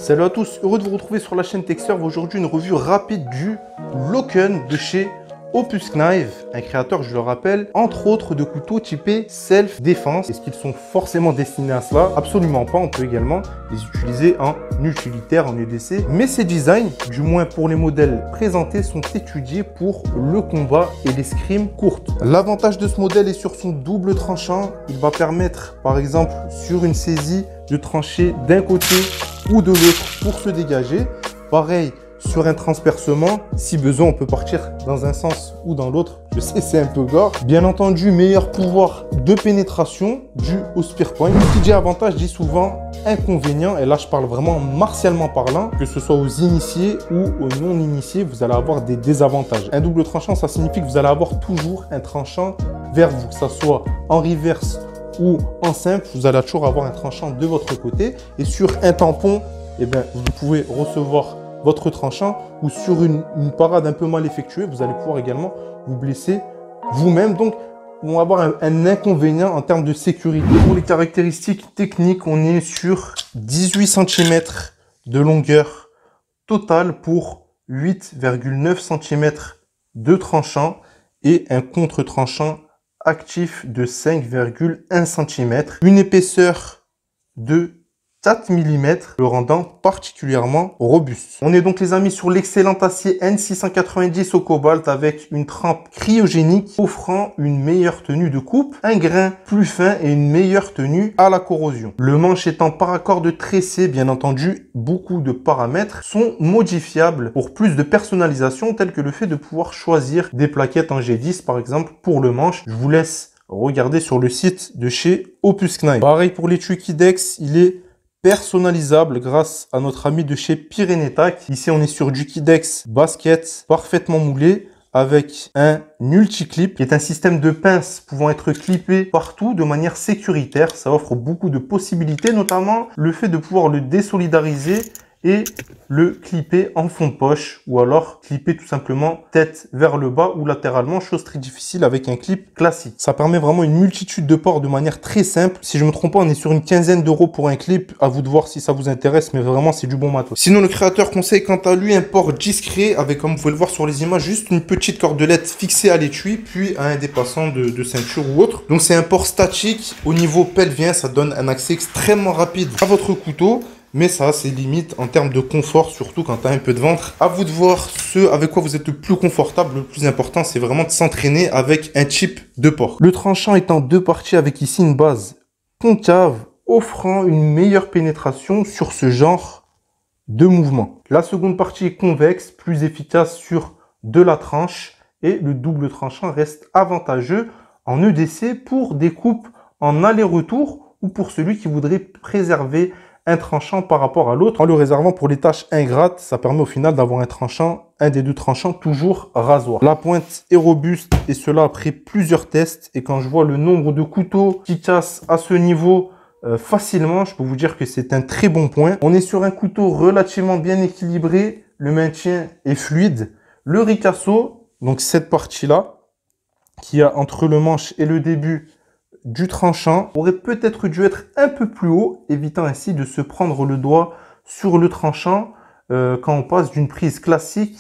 Salut à tous, heureux de vous retrouver sur la chaîne TechServe. Aujourd'hui, une revue rapide du Loken de chez Opus Knife, un créateur, je le rappelle, entre autres de couteaux typés self-défense. Est-ce qu'ils sont forcément destinés à cela? Absolument pas, on peut également les utiliser en utilitaire, en EDC. Mais ces designs, du moins pour les modèles présentés, sont étudiés pour le combat et l'escrime courte. L'avantage de ce modèle est sur son double tranchant. Il va permettre, par exemple, sur une saisie, de trancher d'un côté ou de l'autre pour se dégager. Pareil, sur un transpercement, si besoin, on peut partir dans un sens ou dans l'autre. Je sais, c'est un peu gore. Bien entendu, meilleur pouvoir de pénétration dû au spear point. Qui dit avantage dit souvent inconvénient. Et là, je parle vraiment martialement parlant. Que ce soit aux initiés ou aux non-initiés, vous allez avoir des désavantages. Un double tranchant, ça signifie que vous allez avoir toujours un tranchant vers vous. Que ça soit en reverse ou en simple, vous allez toujours avoir un tranchant de votre côté. Et sur un tampon, eh bien, vous pouvez recevoir votre tranchant, ou sur une parade un peu mal effectuée, vous allez pouvoir également vous blesser vous-même. Donc, on va avoir un inconvénient en termes de sécurité. Pour les caractéristiques techniques, on est sur 18 cm de longueur totale pour 8,9 cm de tranchant et un contre-tranchant actif de 5,1 cm. Une épaisseur de 4 mm, le rendant particulièrement robuste. On est donc, les amis, sur l'excellent acier N690 au cobalt avec une trempe cryogénique offrant une meilleure tenue de coupe, un grain plus fin et une meilleure tenue à la corrosion. Le manche étant paracorde tressé, bien entendu, beaucoup de paramètres sont modifiables pour plus de personnalisation, tel que le fait de pouvoir choisir des plaquettes en G10 par exemple pour le manche. Je vous laisse regarder sur le site de chez Opus Knife. Pareil pour les Kidex, il est personnalisable grâce à notre ami de chez Pyrénétac. Ici, on est sur du Kidex basket parfaitement moulé avec un multi-clip qui est un système de pinces pouvant être clippé partout de manière sécuritaire. Ça offre beaucoup de possibilités, notamment le fait de pouvoir le désolidariser et le clipper en fond de poche, ou alors clipper tout simplement tête vers le bas ou latéralement, chose très difficile avec un clip classique. Ça permet vraiment une multitude de ports de manière très simple. Si je me trompe pas, on est sur une quinzaine d'euros pour un clip. À vous de voir si ça vous intéresse, mais vraiment c'est du bon matos. Sinon, le créateur conseille quant à lui un port discret avec, comme vous pouvez le voir sur les images, juste une petite cordelette fixée à l'étui, puis à un dépassant de ceinture ou autre. Donc c'est un port statique. Au niveau pelvien, ça donne un accès extrêmement rapide à votre couteau. Mais ça, c'est limite en termes de confort, surtout quand tu as un peu de ventre. À vous de voir ce avec quoi vous êtes le plus confortable. Le plus important, c'est vraiment de s'entraîner avec un type de port. Le tranchant est en deux parties avec ici une base concave, offrant une meilleure pénétration sur ce genre de mouvement. La seconde partie est convexe, plus efficace sur de la tranche. Et le double tranchant reste avantageux en EDC pour des coupes en aller-retour ou pour celui qui voudrait préserver un tranchant par rapport à l'autre. En le réservant pour les tâches ingrates, ça permet au final d'avoir un tranchant, un des deux tranchants toujours rasoir. La pointe est robuste et cela après plusieurs tests. Et quand je vois le nombre de couteaux qui cassent à ce niveau facilement, je peux vous dire que c'est un très bon point. On est sur un couteau relativement bien équilibré. Le maintien est fluide. Le ricasso, donc cette partie-là, qui a entre le manche et le début du tranchant, aurait peut-être dû être un peu plus haut, évitant ainsi de se prendre le doigt sur le tranchant quand on passe d'une prise classique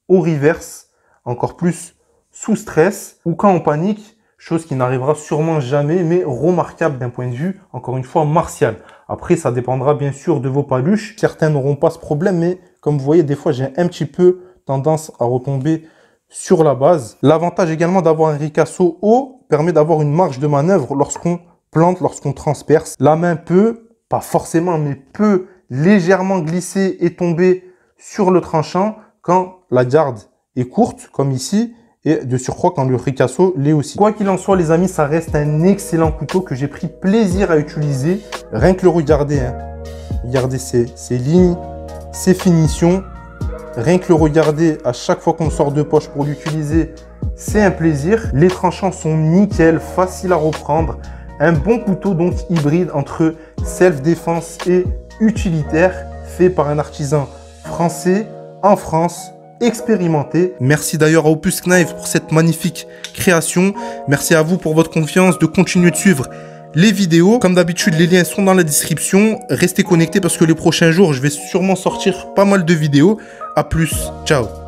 au reverse, encore plus sous stress, ou quand on panique, chose qui n'arrivera sûrement jamais, mais remarquable d'un point de vue, encore une fois, martial. Après, ça dépendra bien sûr de vos paluches. Certains n'auront pas ce problème, mais comme vous voyez, des fois, j'ai un petit peu tendance à retomber sur la base. L'avantage également d'avoir un ricasso haut permet d'avoir une marge de manœuvre lorsqu'on plante, lorsqu'on transperce. La main peut, pas forcément, mais peut légèrement glisser et tomber sur le tranchant quand la garde est courte, comme ici, et de surcroît quand le ricasso l'est aussi. Quoi qu'il en soit, les amis, ça reste un excellent couteau que j'ai pris plaisir à utiliser. Rien que le regarder, hein. Regardez ces lignes, ces finitions. Rien que le regarder à chaque fois qu'on sort de poche pour l'utiliser, c'est un plaisir. Les tranchants sont nickel, faciles à reprendre. Un bon couteau donc hybride entre self-défense et utilitaire, fait par un artisan français, en France, expérimenté. Merci d'ailleurs à Opus Knife pour cette magnifique création. Merci à vous pour votre confiance, de continuer de suivre les vidéos. Comme d'habitude, les liens sont dans la description. Restez connectés parce que les prochains jours, je vais sûrement sortir pas mal de vidéos. À plus, ciao.